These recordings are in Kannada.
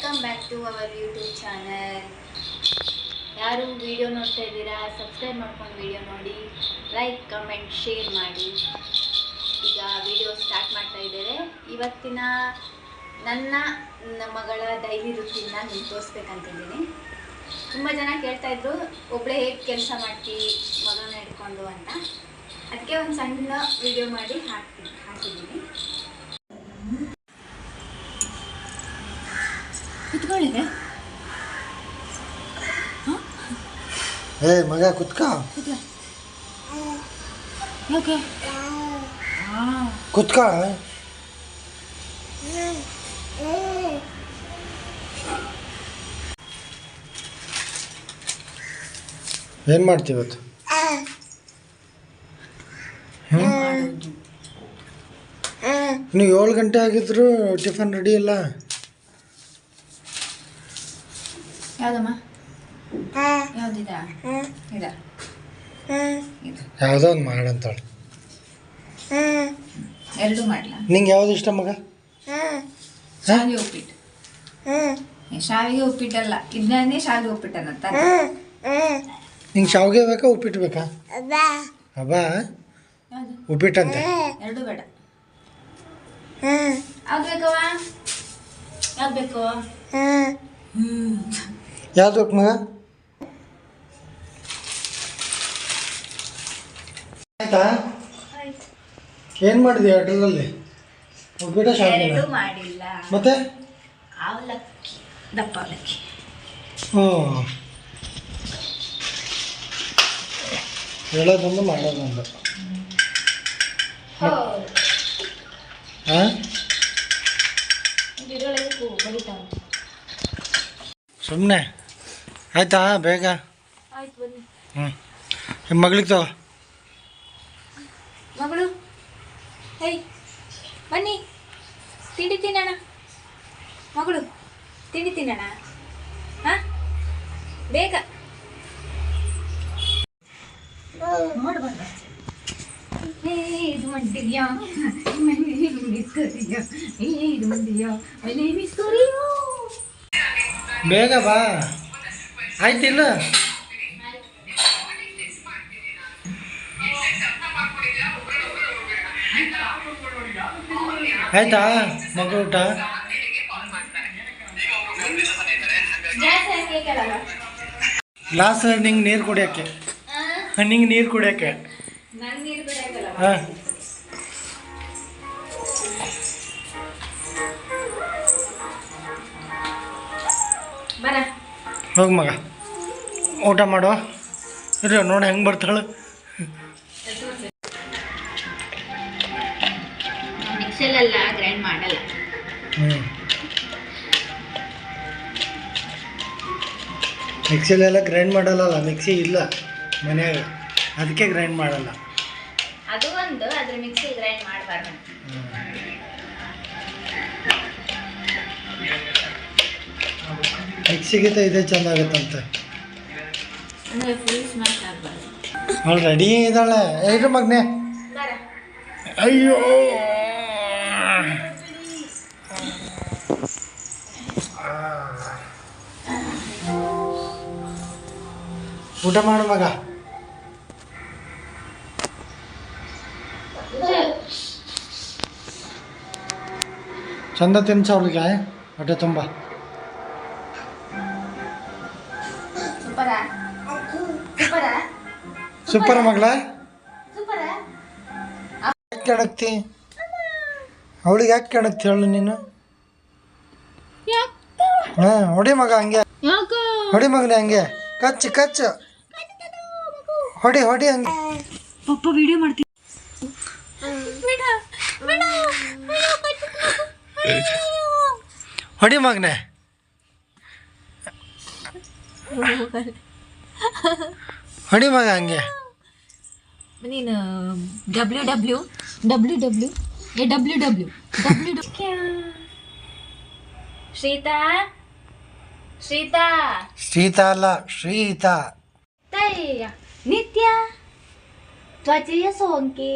Welcome back to our YouTube channel. ಯಾರು ವಿಡಿಯೋ ನೋಡ್ತಾ ಇದ್ದೀರಾ ಸಬ್ಸ್ಕ್ರೈಬ್ ಮಾಡ್ಕೊಂಡು ವಿಡಿಯೋ ನೋಡಿ, ಲೈಕ್ ಕಮೆಂಟ್ ಶೇರ್ ಮಾಡಿ. ಈಗ ವಿಡಿಯೋ ಸ್ಟಾರ್ಟ್ ಮಾಡ್ತಾ ಇದ್ದೇವೆ. ಇವತ್ತಿನ ನನ್ನ ಮಗಳ ಡೈಲಿ ರುಟೀನ್ನ ನಾನು ತೋರಿಸ್ಬೇಕಂತಿದ್ದೀನಿ. ತುಂಬ ಜನ ಕೇಳ್ತಾ ಇದ್ರು, ಒಬ್ಬಳೇ ಹೇಗೆ ಕೆಲಸ ಮಾಡ್ತೀವಿ ಮಗನ ಹಿಡ್ಕೊಂಡು ಅಂತ. ಅದಕ್ಕೆ ಒಂದು ಸಣ್ಣ ವಿಡಿಯೋ ಮಾಡಿ ಹಾಕಿದ್ದೀನಿ. ಕುತ್ಕೊಳ್ಳಿದೆ. ಏ ಮಗ ಕುತ್ಕ. ಓಕೆ ಕುತ್ಕ. ಏನು ಮಾಡ್ತೀವಿ ಇವತ್ತು? ನೀವು 7 ಗಂಟೆ ಆಗಿದ್ರು ಟಿಫನ್ ರೆಡಿ ಇಲ್ಲ. ಯಾವುದಮ್ಮ? ಯಾವುದಿದ? ಯಾವುದೋ ಒಂದು ಮಾಡಂತಾಳೆ. ಎರಡು ಮಾಡಲ? ನಿಂಗೆ ಯಾವ್ದು ಇಷ್ಟ ಮಗ? ಶಾವಿಗೆ ಉಪ್ಪಿಟ್ಟು. ಶಾವಿಗೆ ಉಪ್ಪಿಟ್ಟಲ್ಲ, ಇದನ್ನೇ ಶಾವಿಗೆ ಉಪ್ಪಿಟ್ಟನಂತ. ನಿಂಗೆ ಶಾವಿಗೆ ಬೇಕಾ ಉಪ್ಪಿಟ್ಟು ಬೇಕಾ? ಅಬ್ಬಾ ಉಪ್ಪಿಟ್ಟಂತೆ. ಎರಡು ಬೇಡ. ಯಾವ್ದು ಬೇಕವ? ಯಾವ್ದು ಬೇಕು? ಯಾವ್ದು ಬೇಕು ಮಗ? ಆಯ್ತಾ? ಏನು ಮಾಡಿದೆ ಅಡ್ರಲ್ಲಿ? ಉಪ್ಪಿಟ್ಟು ಶಾವಿಗೆ ಮಾಡಿಲ್ಲ. ಮತ್ತೆ ಅವಲಕ್ಕಿ, ದಪ್ಪ ಅವಲಕ್ಕಿ. ಹ್ಞೂ, ಹೇಳೋದೊಂದು ಮಾಡೋದೊಂದು. ಹಾಂ, ಸುಮ್ಮನೆ ಆಯ್ತಾ? ಬೇಗ ಆಯ್ತು ಬನ್ನಿ. ನಿಮ್ಮ ಮಗಳಿಗೆ ತಗೋ. ಮಗಳು ಹೇಯ್ ಬನ್ನಿ, ತಿಂಡಿ ತಿನ್ನೋಣ. ಮಗಳು ತಿಂಡಿ ತಿನ್ನೋಣ. ಹಾಂ ಬೇಗ ನೋಡ್ಬಾರ್ದು. ಇದು ಮಂಡಿಯಾ ಇದು ಮಂಡಿಯಾ ಬೇಗ ಬಾ. ಆಯ್ತಿಲ್ಲ? ಆಯ್ತಾ ಮಗು ಊಟ? ಗ್ಲಾಸ್ ನಿಂಗೆ ನೀರು ಕುಡಿಯೋಕ್ಕೆ. ನಿಂಗೆ ನೀರು ಕುಡಿಯೋಕ್ಕೆ. ಹಾಂ, ಹೋಗಿ ಮಗ ಊಟ ಮಾಡೋ. ಇರೋ ನೋಡಿ ಹೆಂಗೆ ಬರ್ತಾಳೆ. ಮಿಕ್ಸಲೆಲ್ಲ ಗ್ರೈಂಡ್ ಮಾಡಲ್ಲ. ಮಿಕ್ಸಿಲೆಲ್ಲ ಗ್ರೈಂಡ್ ಮಾಡಲ್ಲ. ಮಿಕ್ಸಿ ಇಲ್ಲ ಮನ್ಯಾಗ, ಅದಕ್ಕೆ ಗ್ರೈಂಡ್ ಮಾಡಲ್ಲ. ಅದು ಒಂದು, ಅದ್ರ ಮಿಕ್ಸಿ ಗ್ರೈಂಡ್ ಮಾಡಬಾರ್ದು. ಮಿಕ್ಸಿಗಿಂತ ಇದೇ ಚಂದ ಆಗುತ್ತಂತೆ. ಅಂದರೆ ಫುಲ್ ಸ್ಮ್ಯಾಶ್ ಆಗಬಾರ್ದು. ಅವಳು ರೆಡಿ ಇದ್ದಾಳೆ. ಏನ್ರಿ ಮಗನೇ? ಅಯ್ಯೋ ಊಟ ಮಾಡು ಮಗ. ಚಂದ ತಿನ್ಸ ಅವ್ರಿಗೆ ಹೊಟ್ಟೆ ತುಂಬ. ಸೂಪರ್ ಮಗಳ. ಯಾಕೆ ಕೆಣಕ್ತಿ? ಅವಳಿಗೆ ಯಾಕೆ ಕೆಣಕ್ತಿ ಹೇಳು ನೀನು? ಹಾಂ, ಹೊಡಿ ಮಗ ಹಂಗೆ. ಹೊಡಿ ಮಗನೇ ಹಂಗೆ. ಕಚ್ಚು ಕಚ್ಚು, ಹೊಡಿ ಹೊಡಿ ಹಂಗೆ. ಪಪ್ಪ ವಿಡಿಯೋ ಮಾಡ್ತೀನಿ. ಹೊಡಿ ಮಗನೇ. ಹೊಡಿ ಮಗ ಹಂಗೆ. ನೀನು WWW ಶ್ರೀತಾ ಶ್ರೀತಾ ಶ್ರೀತಾ ಅಲ್ಲ ಶ್ರೀತಾ. ತಯ್ಯ ನಿತ್ಯ ತ್ವಚೆಯ ಸೋಂಕೆ.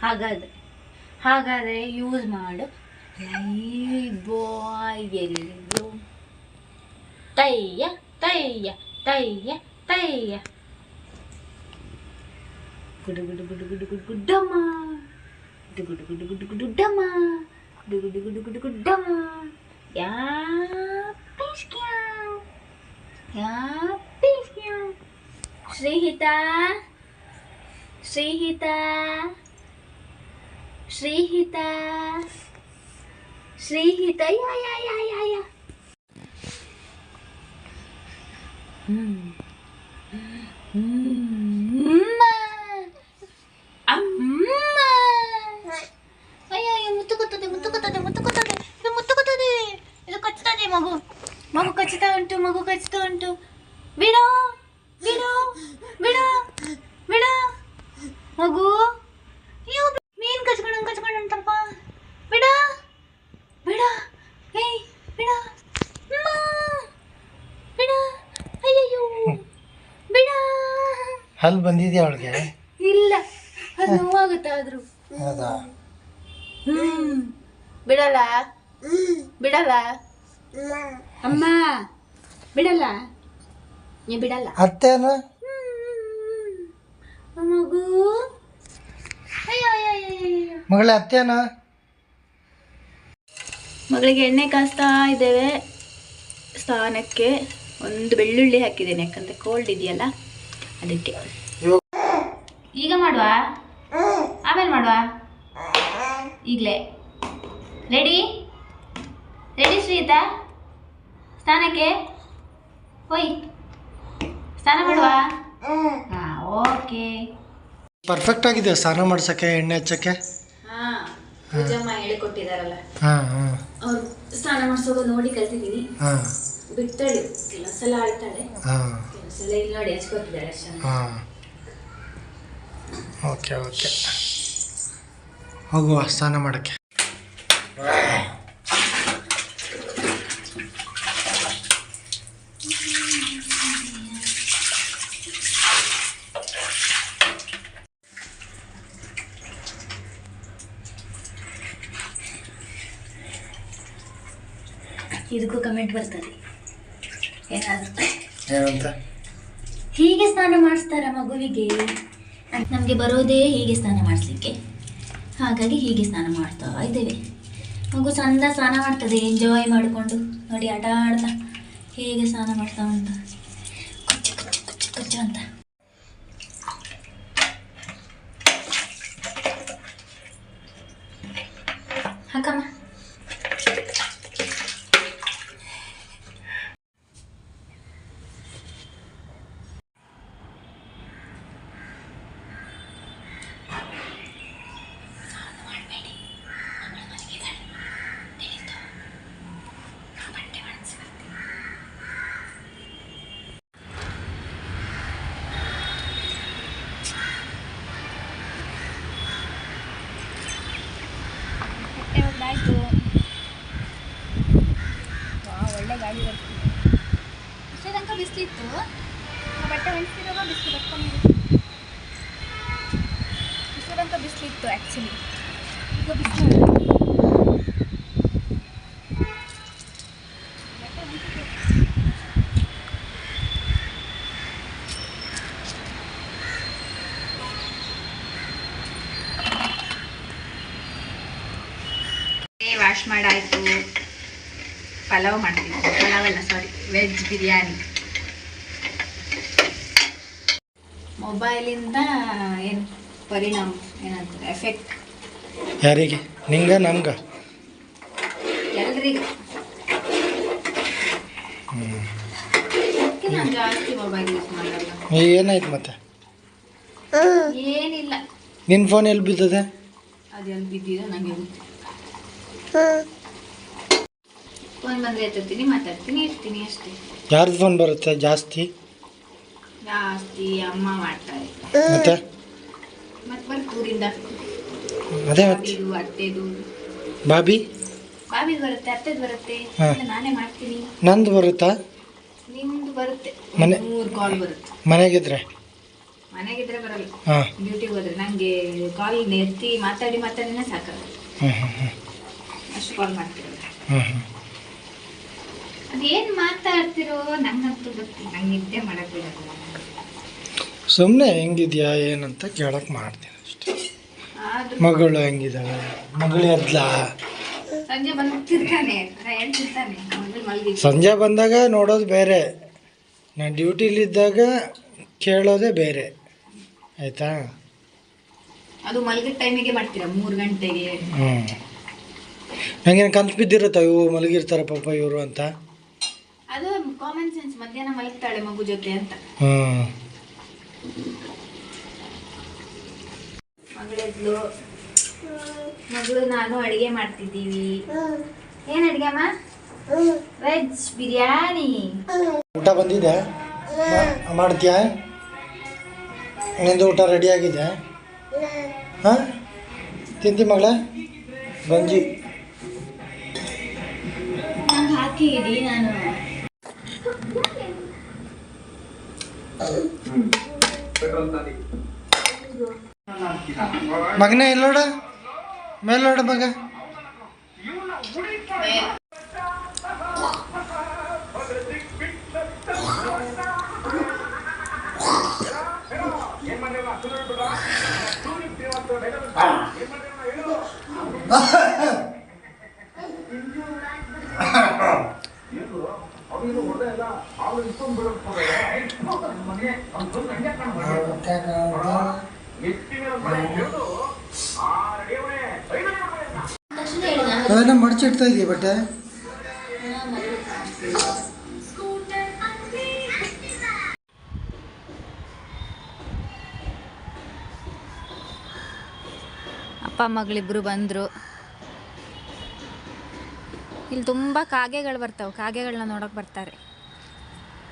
ಹಾಗಾದರೆ ಯೂಸ್ ಮಾಡು ಲೈಟ್ ಬಾಯ್ ಎಲ್ಲೋ ತಯ್ಯ ತಯ್ಯ ತಯ್ಯ ತಯ್ಯ ಗುಡು ಗುಡು ಗುಡು ಗುಡು ಗುಡು ಗುಡ್ಡಮ್ಮ ಗುಡು ಗುಡು ಗುಡು ಗುಡು ಗುಡ್ಡಮ್ಮ ಗುಡು ಗುಡು ಗುಡು ಗುಡು ಗುಡ್ಡಮ್ಮ ಯಾ ಶ್ರೀಹಿತಾ ಶ್ರೀಹಿತಾ ಶ್ರೀಹಿತಾ ಶ್ರೀಹಿತಾ ಯಾ ಯಾ ಯಾ ಯಾ ಯಾ ಅಮ್ಮ ಅಯ್ಯೋ ಮುತ್ತುಕೊತ್ತದೆ ಮುತ್ತುಕೊತ್ತದೆ ಮುತ್ತುಕೊತ್ತದೆ ಇದು ಮುತ್ತುಕೊತ್ತದೆ ಇದು ಕಚ್ಚುತ್ತದೆ ಮಗು ಮಗು ಕಚ್ಚುತ್ತಾ ಉಂಟು ಮಗು ಕಚ್ಚುತ್ತಾ ಉಂಟು ಬಿಡೋ ಬಿಡೋ ಬಿಡೋ ಬಿಡೋ ಮಗು ಅಯ್ಯೋ ಮೀನು ಕಚ್ಕೊಂಡಂತಪ್ಪ ಬಿಡ ಬಿಡ ಏಯ್ ಬಿಡ ಬಿಡ ಅಯ್ಯಯ್ಯೋ ಬಿಡ ಹಲ್ ಬಂದಿದ್ಯಾ ಅವಳಿಗೆ? ಇಲ್ಲ ಅದು ನೋವಾಗುತ್ತೆ ಆದ್ರೂ. ಹೌದಾ? ಬಿಡಲ್ಲ ಬಿಡಲ್ಲ ಅಮ್ಮ ಬಿಡಲ್ಲ ನೀ ಬಿಡಲ್ಲ ಅತ್ತೇನ ಮಗು ಅಯ್ಯೋ ಅಯ್ಯೋ ಮಗಳೇ ಅತ್ತೇನ ಮಗಳಿಗೆ ಎಣ್ಣೆ ಕಾಸ್ತಾ ಇದ್ದೇವೆ ಸ್ನಾನಕ್ಕೆ. ಒಂದು ಬೆಳ್ಳುಳ್ಳಿ ಹಾಕಿದ್ದೇನೆ ಯಾಕಂದ್ರೆ ಕೋಲ್ಡ್ ಇದೆಯಲ್ಲ ಅದಕ್ಕೆ. ಈಗ ಮಾಡುವ ಆಮೇಲೆ ಮಾಡುವ ಈಗಲೇ ರೆಡಿ ರೆಡಿ ಶ್ರೀತಾ ಸ್ನಾನಕ್ಕೆ ಹೋಯ್ ಸ್ನಾನ ಮಾಡುವ ಹಾಂ ಓಕೆ. ಪರ್ಫೆಕ್ಟ್ ಆಗಿದೆ ಸ್ನಾನ ಮಾಡ್ಸಕ್ಕೆ ಎಣ್ಣೆ ಹಚ್ಚಕ್ಕೆ. ಹಾಂ ಪೂಜಮ್ಮ ಹೇಳಿಕೊಟ್ಟಿದಾರಲ್ಲ ಹಾಂ ಹಾಂ ಅವ್ರು ಸ್ನಾನ ಮಾಡಿಸೋದು ನೋಡಿ ಕಲ್ತಿದ್ದೀನಿ. ಹಾಂ ಬಿಡ್ತಾಳೆ ಕೆಲವು ಸಲ ಆಡ್ತಾಳೆ ಹಾಂ ಕೆಲವು ಸಲ ಇಲ್ಲಿ ನೋಡಿ ಹಚ್ಕೊತಿದ್ದಾಳೆ ಅಷ್ಟೇ. ಹಾಂ ಓಕೆ ಓಕೆ ಹೋಗುವ ಸ್ನಾನ ಮಾಡೋಕ್ಕೆ. ಇದಕ್ಕೂ ಕಮೆಂಟ್ ಬರ್ತದೆ ಏನಾದರೂ ಏನಂತ? ಹೀಗೆ ಸ್ನಾನ ಮಾಡಿಸ್ತಾರ ಮಗುವಿಗೆ. ನಮಗೆ ಬರೋದೇ ಹೀಗೆ ಸ್ನಾನ ಮಾಡಿಸ್ಲಿಕ್ಕೆ, ಹಾಗಾಗಿ ಹೀಗೆ ಸ್ನಾನ ಮಾಡ್ತಾ ಇದ್ದೇವೆ. ಮಗು ಚಂದ ಸ್ನಾನ ಮಾಡ್ತದೆ ಎಂಜಾಯ್ ಮಾಡಿಕೊಂಡು ನೋಡಿ ಆಟ ಆಡ್ತಾ ಹೇಗೆ ಸ್ನಾನ ಮಾಡ್ತಾ ಉಂಟು ಕುಚ್ಚು ಕುಚ್ಚು ಕುಚ್ಚು ಕುಚ್ಚು ಅಂತ. ಹಾಕಮ್ಮ ಆಯಿತು. ಒಳ್ಳೆ ಗಾಳಿ ಬರ್ತಿದೆ. ಇಷ್ಟೇ ತನಕ ಬಿಸಿಲಿತ್ತು, ಬಟ್ಟೆ ಒಣಗ್ತಿರುವಾಗ ಬಿಸಿಲು ಬರ್ಕೊಂಡಿದೆ. ಇಷ್ಟೇ ತನಕ ಬಿಸಿಲಿತ್ತು ಆ್ಯಕ್ಚುಲಿ, ಈಗ ಬಿಸಿಲು ವಾಶ್ ಮಾಡಾಯಿತು. ಪಲಾವ್ ಮಾಡ್ತೀನಿ, ಪಲಾವ್ ಅಲ್ಲ ಸಾರಿ ವೆಜ್ ಬಿರಿಯಾನಿ. ಮೊಬೈಲಿಂದ ಏನು ಪರಿಣಾಮ ಏನಂತಾರೆ ಎಫೆಕ್ಟ್ ಯಾರಿಗೆ? ನಿಂಗ ನಮ್ಗ ಎಲ್ರಿಗೂ. ನಾನು ಜಾಸ್ತಿ ಮೊಬೈಲ್ ಯೂಸ್ ಮಾಡಲ್ಲ. ಏನಾಯ್ತು ಮತ್ತೆ? ಏನಿಲ್ಲ. ನಿನ್ನ ಫೋನ್ ಎಲ್ಲಿ ಬಿದ್ದದೆ? ಅದು ಎಲ್ಲಿ ಬಿದ್ದಿದೆ ನನಗೆ ಗೊತ್ತು. ಫೋನ್ ಬಂದರೆ ಎತ್ತುತ್ತೀನಿ, ಮಾತಾಡ್ತೀನಿ, ಇರ್ತೀನಿ ಅಷ್ಟೇ. ಯಾರ್ದು ಫೋನ್ ಬರುತ್ತೆ ಜಾಸ್ತಿ? ಜಾಸ್ತಿ ಅಮ್ಮ ಮಾಡ್ತಾರೆ. ಮತ್ತೆ ಬರ್ತು ಊರಿಂದ. ಅದೇ ಬಾಬಿದು ಅತ್ತೆದು. ಬಾಬಿದು ಬರುತ್ತೆ, ಅತ್ತೆದು ಬರುತ್ತೆ, ನಾನೇ ಮಾಡ್ತೀನಿ. ನಂದು ಬರುತ್ತಾ? ನಿಮ್ದು ಬರುತ್ತೆ, ಮನೆ 3 ಕಾಲ್ ಬರುತ್ತೆ. ಮನೆಗಿದ್ರೆ ಬರಲ್ಲ. ಹಾಂ ಡ್ಯೂಟಿಗೆ ಹೋದ್ರೆ ನನಗೆ ಕಾಲ್ ಎತ್ತಿ ಮಾತಾಡಿನೇ ಸಾಕಲ್ಲ. ಅಷ್ಟು ಕಾಲ್ ಮಾಡ್ತಿರೋದು. ಹ್ಞೂ ಅದೇನು ಮಾತಾಡ್ತಿರೋ ನಂಗಂತೂ ಗೊತ್ತಿಲ್ಲ. ನಂಗೆ ನಿದ್ದೆ ಮಾಡಕ್ಕೆ ಬಿಡೋಲ್ಲ. ಸುಮ್ಮನೆ ಹೆಂಗಿದ್ಯಾ ಏನಂತ ಕೇಳಕ್ಕೆ ಮಾಡ್ತೀನಿ ಅಷ್ಟೇ. ಆದ್ರೂ ಮಗಳು ಹೆಂಗಿದ್ದಾಳೆ, ಮಗಳು ಎದ್ಲ? ಸಂಜೆ ಬಂದಿರ್ತಾನೆ, ಹೇಳ್ತಿರ್ತಾನೆ ಮಗಳು ಮಲಗಿ. ಸಂಜೆ ಬಂದಾಗ ನೋಡೋದು ಬೇರೆ, ನಾನು ಡ್ಯೂಟಿಲಿದ್ದಾಗ ಕೇಳೋದೇ ಬೇರೆ, ಆಯಿತಾ? ಅದು ಮಲಗಿದ ಟೈಮಿಗೆ ಮಾಡ್ತೀರಾ 3 ಗಂಟೆಗೆ? ಹ್ಞೂ. ನನಗೇನು ಕನ್ಸು ಬಿದ್ದಿರುತ್ತ ಇವು ಮಲಗಿರ್ತಾರೆ ಪಾಪ ಇವರು ಅಂತ? ಅದು ಕಾಮನ್ ಸೆನ್ಸ್. ಮಧ್ಯಾಹ್ನ ಮಲಗ್ತಾಳೆ ಮಗು ಜೊತೆ ಅಂತ. ಹ್ಞೂ. ಮಗಳಿದ್ಲು, ಮಗಳು ನಾನು ಅಡಿಗೆ ಮಾಡ್ತಿದ್ದೀವಿ. ಏನು ಅಡಿಗೆ ಅಮ್ಮ? ವೆಜ್ ಬಿರಿಯಾನಿ. ಊಟ ಬಂದಿದೆ, ಮಾಡ್ತೀಯಾ? ನಿಂದು ಊಟ ರೆಡಿ ಆಗಿದೆ? ಹಾಂ, ತಿಂತಿ ಮಗಳ? ಗಂಜಿ ನಂಗೆ ಹಾಕಿ ಇಡಿ. ನಾನು ಮಗನೇ ಇಲ್ಲೋಡ, ಮೇಲೋಡ ಮಗ. ಅದನ್ನ ಮಡಚಿಡ್ತಾ ಇದೆಯಾ ಬಟ್ಟೆ? ಅಪ್ಪ ಮಗಳಿಬ್ರು ಬಂದರು. ಇಲ್ಲಿ ತುಂಬ ಕಾಗೆಗಳು ಬರ್ತಾವೆ, ಕಾಗೆಗಳನ್ನ ನೋಡೋಕೆ ಬರ್ತಾರೆ.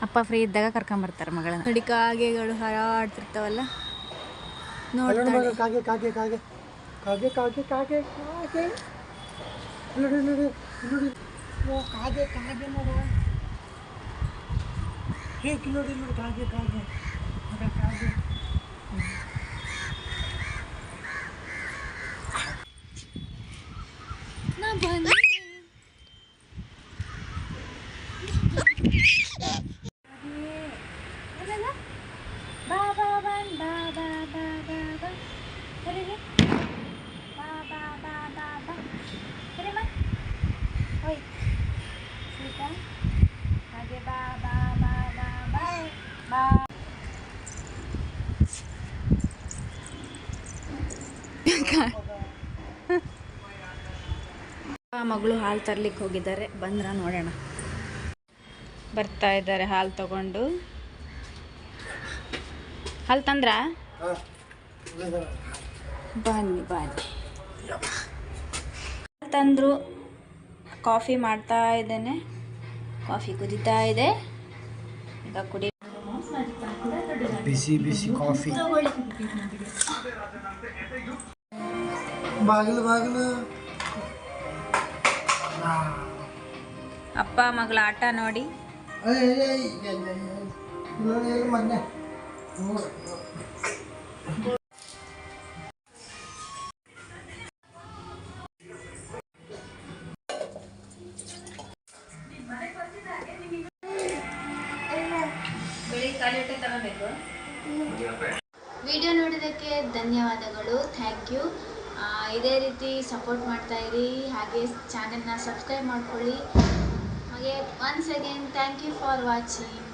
ಅಪ್ಪ ಫ್ರೀ ಇದ್ದಾಗ ಕರ್ಕೊಂಬರ್ತಾರೆ ಮಗಳನ್ನ. ನೋಡಿ ಕಾಗೆಗಳು ಹಾರಾಡ್ತಿರ್ತಾವಲ್ಲ, ನೋಡ್ತಾಳೆ. ಕಾಗೆ ಕಾಗೆ ಕಾಗೆ ಕಾಗೆ ಕಾಗೆ ಕಾಗೆ ಕಾಗೆ ನೋಡಿ ನೋಡಿ ನೋಡಿ, ಕಾಗೆ ಕಾಗೆ ನೋಡ, ಹೇಗೆ ನೋಡಿ ನೋಡಿ, ಕಾಗೆ ಕಾಗೆ ಕಾಗೆ. ಮಗಳು ಹಾಲು ತರ್ಲಿಕ್ಕೆ ಹೋಗಿದ್ದಾರೆ, ಬಂದ್ರ ನೋಡೋಣ. ಬರ್ತಾ ಇದ್ದಾರೆ ಹಾಲು ತಗೊಂಡು. ಹಾಲು ತಂದ್ರ? ಬನ್ನಿ ಬನ್ನಿ. ತಂದರು. ಕಾಫಿ ಮಾಡ್ತಾ ಇದ್ದೇನೆ, ಕಾಫಿ ಕುದೀತಾ ಇದೆ. ಈಗ ಕುಡಿ. ಬಿಸಿ ಬಿಸಿ ಕಾಫಿ. ಬಾಗಿಲು ಬಾಗಿಲು. ಅಪ್ಪ ಮಗಳ ಆಟ ನೋಡಿ. ಮೊನ್ನೆ ವಿಡಿಯೋ ನೋಡಿದ್ದಕ್ಕೆ ಧನ್ಯವಾದಗಳು, ಥ್ಯಾಂಕ್ ಯು. ಇದೇ ರೀತಿ ಸಪೋರ್ಟ್ ಮಾಡ್ತಾ ಇರಿ, ಹಾಗೆ ಚಾನೆಲ್ನ ಸಬ್ಸ್ಕ್ರೈಬ್ ಮಾಡ್ಕೊಳ್ಳಿ. ಹಾಗೆ once again thank you for watching.